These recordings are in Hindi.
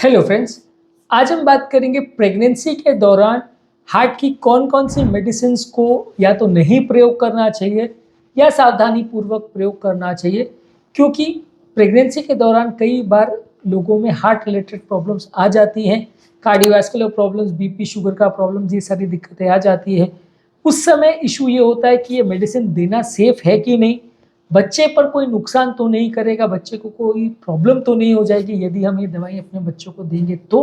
हेलो फ्रेंड्स, आज हम बात करेंगे प्रेगनेंसी के दौरान हार्ट की कौन कौन सी मेडिसिन को या तो नहीं प्रयोग करना चाहिए या सावधानी पूर्वक प्रयोग करना चाहिए, क्योंकि प्रेगनेंसी के दौरान कई बार लोगों में हार्ट रिलेटेड प्रॉब्लम्स आ जाती हैं। कार्डियोवैस्कुलर प्रॉब्लम्स, बीपी शुगर का प्रॉब्लम्स, ये सारी दिक्कतें आ जाती है। उस समय इशू ये होता है कि ये मेडिसिन देना सेफ है कि नहीं, बच्चे पर कोई नुकसान तो नहीं करेगा, बच्चे को कोई प्रॉब्लम तो नहीं हो जाएगी यदि हम ये दवाई अपने बच्चों को देंगे। तो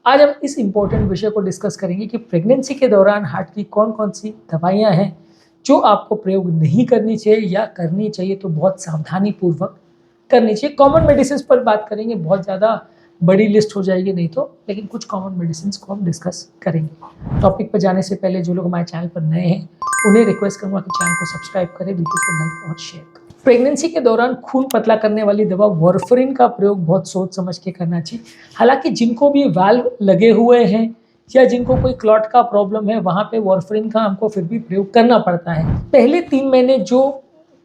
आज हम इस इम्पोर्टेंट विषय को डिस्कस करेंगे कि प्रेगनेंसी के दौरान हार्ट की कौन कौन सी दवाइयाँ हैं जो आपको प्रयोग नहीं करनी चाहिए या करनी चाहिए तो बहुत सावधानी पूर्वक करनी चाहिए। कॉमन मेडिसिन पर बात करेंगे, बहुत ज़्यादा बड़ी लिस्ट हो जाएगी नहीं तो, लेकिन कुछ कॉमन मेडिसिन को हम डिस्कस करेंगे। टॉपिक पर जाने से पहले जो लोग हमारे चैनल पर नए हैं उन्हें रिक्वेस्ट करूँगा कि चैनल को सब्सक्राइब करें, वीडियो को लाइक और शेयर करें। प्रेगनेंसी के दौरान खून पतला करने वाली दवा वारफरिन का प्रयोग बहुत सोच समझ के करना चाहिए। हालांकि जिनको भी वाल्व लगे हुए हैं या जिनको कोई क्लॉट का प्रॉब्लम है, वहाँ पे वारफरिन का हमको फिर भी प्रयोग करना पड़ता है। पहले 3 महीने जो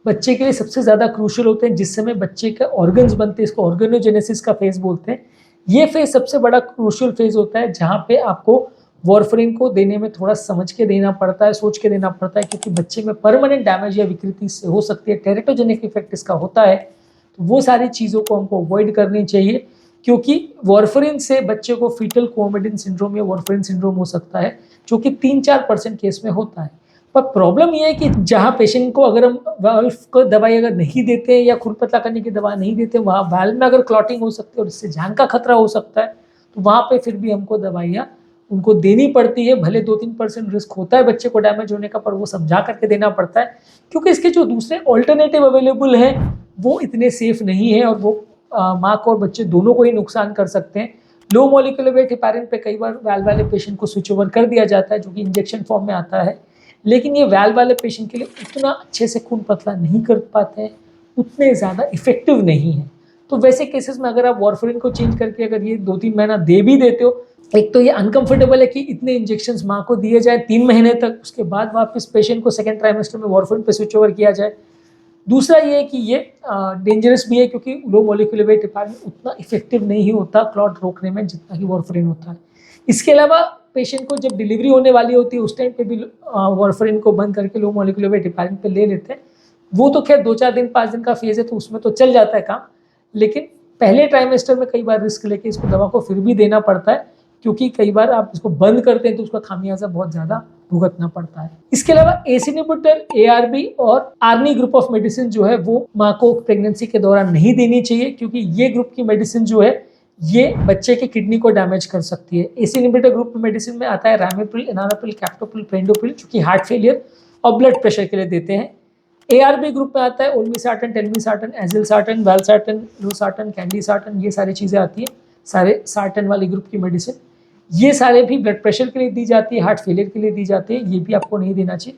बच्चे के लिए सबसे ज़्यादा क्रूशियल होते हैं, जिस समय बच्चे के ऑर्गन्स बनते हैं, इसको ऑर्गेनोजेनेसिस का फेज बोलते हैं। ये फेज सबसे बड़ा क्रूशियल फेज होता है, जहाँ पे आपको वारफरिन को देने में थोड़ा समझ के देना पड़ता है, सोच के देना पड़ता है, क्योंकि बच्चे में परमानेंट डैमेज या विकृति से हो सकती है, टेरेटोजेनिक इफेक्ट इसका होता है। तो वो सारी चीज़ों को हमको अवॉइड करनी चाहिए, क्योंकि वारफरिन से बच्चे को फीटल कोमोडिन सिंड्रोम या वारफरिन सिंड्रोम हो सकता है, जो कि 3-4% केस में होता है। पर प्रॉब्लम ये है कि जहाँ पेशेंट को अगर हम वाल्व को दवाई अगर नहीं देते हैं या खून पतला करने की दवा नहीं देते, वहाँ वाल्व में अगर क्लॉटिंग हो सकती है और इससे जान का खतरा हो सकता है, तो वहाँ पे फिर भी हमको दवाइयाँ उनको देनी पड़ती है। भले 2-3% रिस्क होता है बच्चे को डैमेज होने का, पर वो समझा करके देना पड़ता है, क्योंकि इसके जो दूसरे ऑल्टरनेटिव अवेलेबल हैं वो इतने सेफ नहीं है और वो माँ को और बच्चे दोनों को ही नुकसान कर सकते हैं। लो मॉलिक्यूलर वेट हेपारिन पे कई बार वैल्व वाले पेशेंट को स्विच ओवर कर दिया जाता है, जो कि इंजेक्शन फॉर्म में आता है, लेकिन ये वैल्व वाले पेशेंट के लिए उतना अच्छे से खून पतला नहीं कर पाते हैं, उतने ज़्यादा इफेक्टिव नहीं है। तो वैसे केसेस में अगर आप वारफरिन को चेंज करके अगर ये 2-3 महीना दे भी देते हो, एक तो ये अनकंफर्टेबल है कि इतने इंजेक्शंस माँ को दिए जाए 3 महीने तक, उसके बाद वापस पेशेंट को सेकेंड ट्राइमेस्टर में वारफरिन पे स्विच ओवर किया जाए। दूसरा ये है कि ये डेंजरस भी है, क्योंकि लो मॉलिक्यूलर वेट हेपारिन उतना इफेक्टिव नहीं होता क्लॉट रोकने में जितना कि वारफरिन होता है। इसके अलावा पेशेंट को जब डिलीवरी होने वाली होती है उस टाइम पे भी वारफरिन को बंद करके लो मॉलिक्यूलर वेट हेपारिन पे ले लेते हैं। वो तो खैर 2-4 दिन 5 दिन का फेज है, तो उसमें तो चल जाता है काम, लेकिन पहले ट्राइमेस्टर में कई बार रिस्क लेके इसको दवा को फिर भी देना पड़ता है, क्योंकि कई बार आप इसको बंद करते हैं तो उसका खामियाजा बहुत ज़्यादा भुगतना पड़ता है। इसके अलावा एस इनहिबिटर, ARB और आर्नी ग्रुप ऑफ मेडिसिन जो है वो माँ को प्रेगनेंसी के दौरान नहीं देनी चाहिए, क्योंकि ये ग्रुप की मेडिसिन जो है ये बच्चे की किडनी को डैमेज कर सकती है। एस इनहिबिटर ग्रुप मेडिसिन में आता है रामिप्रिल, एनानाप्रिल, कैप्टोप्रिल, पेंडोप्रिल, जो कि हार्ट फेलियर और ब्लड प्रेशर के लिए देते हैं। ARB ग्रुप में आता है ओल्मिसार्टन, टेल्मिसार्टन, एजिलसार्टन, वैल्सार्टन, लोसार्टन, कैंडीसार्टन, ये सारी चीज़ें आती हैं, सारे सार्टन वाली ग्रुप की मेडिसिन। ये सारे भी ब्लड प्रेशर के लिए दी जाती है, हार्ट फेलियर के लिए दी जाती है, ये भी आपको नहीं देना चाहिए,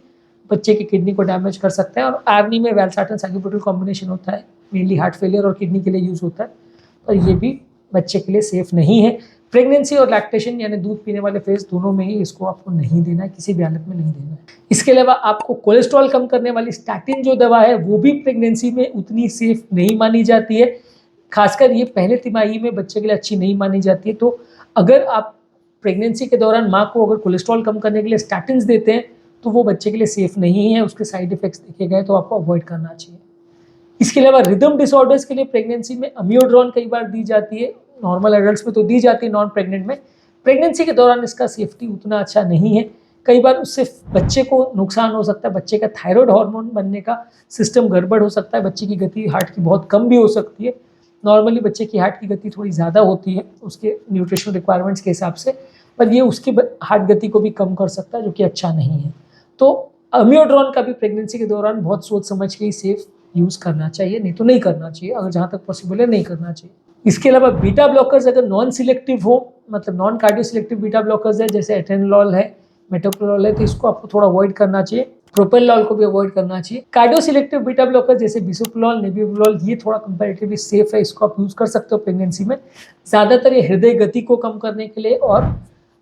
बच्चे की किडनी को डैमेज कर सकता है। और आर्नी में वैल्सार्टन साइक्लोप्रोपिल कॉम्बिनेशन होता है, मेनली हार्ट फेलियर और किडनी के लिए यूज़ होता है, और ये भी बच्चे के लिए सेफ नहीं है। प्रेगनेंसी और लैक्टेशन यानी दूध पीने वाले फेज दोनों में ही इसको आपको नहीं देना है, किसी भी हालत में नहीं देना है। इसके अलावा आपको कोलेस्ट्रॉल कम करने वाली स्टैटिन जो दवा है वो भी प्रेगनेंसी में उतनी सेफ नहीं मानी जाती है, खासकर ये पहले तिमाही में बच्चे के लिए अच्छी नहीं मानी जाती है। तो अगर आप प्रेगनेंसी के दौरान माँ को अगर कोलेस्ट्रॉल कम करने के लिए स्टैटिन्स देते हैं तो वो बच्चे के लिए सेफ नहीं है, उसके साइड इफेक्ट्स देखे गए तो आपको अवॉइड करना चाहिए। इसके अलावा रिदम डिसऑर्डर्स के लिए प्रेगनेंसी में अमियोड्रोन कई बार दी जाती है, नॉर्मल एडल्ट्स में तो दी जाती है, नॉन प्रेग्नेंट में प्रेगनेंसी के दौरान इसका सेफ्टी उतना अच्छा नहीं है। कई बार उससे बच्चे को नुकसान हो सकता है, बच्चे का थायराइड हार्मोन बनने का सिस्टम गड़बड़ हो सकता है, बच्चे की गति हार्ट की बहुत कम भी हो सकती है। नॉर्मली बच्चे की हार्ट की गति थोड़ी ज़्यादा होती है उसके न्यूट्रिशनल रिक्वायरमेंट्स के हिसाब से, पर ये उसकी हार्ट गति को भी कम कर सकता है, जो कि अच्छा नहीं है। तो अमियोड्रोन का भी प्रेगनेंसी के दौरान बहुत सोच समझ के ही सेफ यूज़ करना चाहिए, नहीं तो नहीं करना चाहिए, अगर जहाँ तक पॉसिबल है नहीं करना चाहिए। इसके अलावा बीटा ब्लॉकर्स अगर नॉन सिलेक्टिव हो, मतलब non cardio selective beta blockers है, जैसे एटेनोलॉल है, मेटोप्रोलॉल है, तो इसको आपको थोड़ा अवॉइड करना चाहिए। प्रोपेनलॉल को भी अवॉइड करना चाहिए। कार्डियो सिलेक्टिव बीटा ब्लॉकर जैसे बिसोप्रोलॉल, नेबिप्रोलॉल, ये थोड़ा कंपैरेटिवली सेफ है, इसको आप यूज़ कर सकते हो प्रेगनेंसी में। ज़्यादातर ये हृदय गति को कम करने के लिए और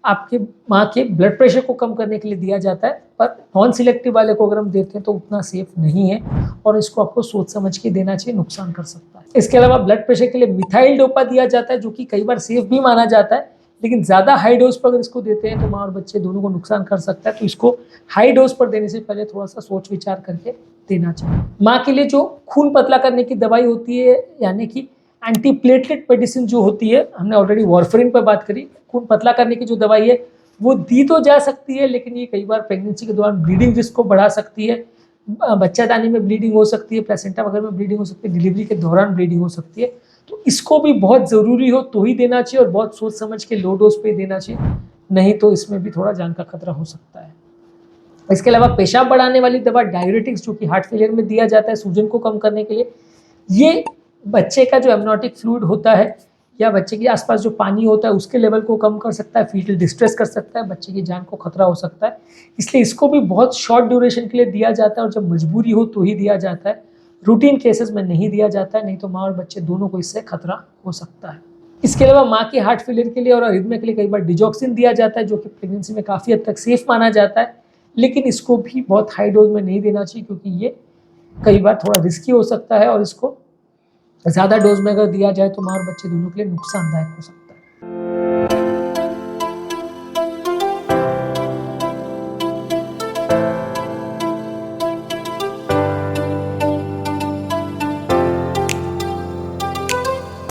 आपके माँ के ब्लड प्रेशर को कम करने के लिए दिया जाता है, पर नॉन सिलेक्टिव वाले को अगर हम देते हैं तो उतना सेफ नहीं है और इसको आपको सोच समझ के देना चाहिए, नुकसान कर सकता है। इसके अलावा ब्लड प्रेशर के लिए मिथाइल डोपा दिया जाता है, जो कि कई बार सेफ भी माना जाता है, लेकिन ज़्यादा हाई डोज पर अगर इसको देते हैं तो माँ और बच्चे दोनों को नुकसान कर सकता है। तो इसको हाई डोज पर देने से पहले थोड़ा सा सोच विचार करके देना चाहिए। माँ के लिए जो खून पतला करने की दवाई होती है, यानी कि एंटीप्लेटलेट मेडिसिन जो होती है, हमने ऑलरेडी वारफरिन पर बात करी। खून पतला करने की जो दवाई है वो दी तो जा सकती है, लेकिन ये कई बार प्रेगनेंसी के दौरान ब्लीडिंग रिस्क को बढ़ा सकती है। बच्चादानी में ब्लीडिंग हो सकती है, प्लेसेंटा वगैरह में ब्लीडिंग हो सकती है, डिलीवरी के दौरान ब्लीडिंग हो सकती है। तो इसको भी बहुत ज़रूरी हो तो ही देना चाहिए और बहुत सोच समझ के लो डोज पे देना चाहिए, नहीं तो इसमें भी थोड़ा जान का खतरा हो सकता है। इसके अलावा पेशाब बढ़ाने वाली दवा डाययूरेटिक्स, जो कि हार्ट फेलियर में दिया जाता है सूजन को कम करने के लिए, ये बच्चे का जो एमनोटिक फ्लूइड होता है या बच्चे के आसपास जो पानी होता है उसके लेवल को कम कर सकता है, फीटल डिस्ट्रेस कर सकता है, बच्चे की जान को खतरा हो सकता है। इसलिए इसको भी बहुत शॉर्ट ड्यूरेशन के लिए दिया जाता है और जब मजबूरी हो तो ही दिया जाता है। रूटीन केसेस में नहीं दिया जाता है, नहीं तो माँ और बच्चे दोनों को इससे खतरा हो सकता है। इसके अलावा माँ के हार्ट फेलियर के लिए और अरिथमिया के लिए कई बार डिजॉक्सिन दिया जाता है, जो कि प्रेगनेंसी में काफ़ी हद तक सेफ माना जाता है, लेकिन इसको भी बहुत हाई डोज में नहीं देना चाहिए, क्योंकि ये कई बार थोड़ा रिस्की हो सकता है और इसको ज़्यादा डोज में अगर दिया जाए तो माँ और बच्चे दोनों के लिए नुकसानदायक हो सकता है।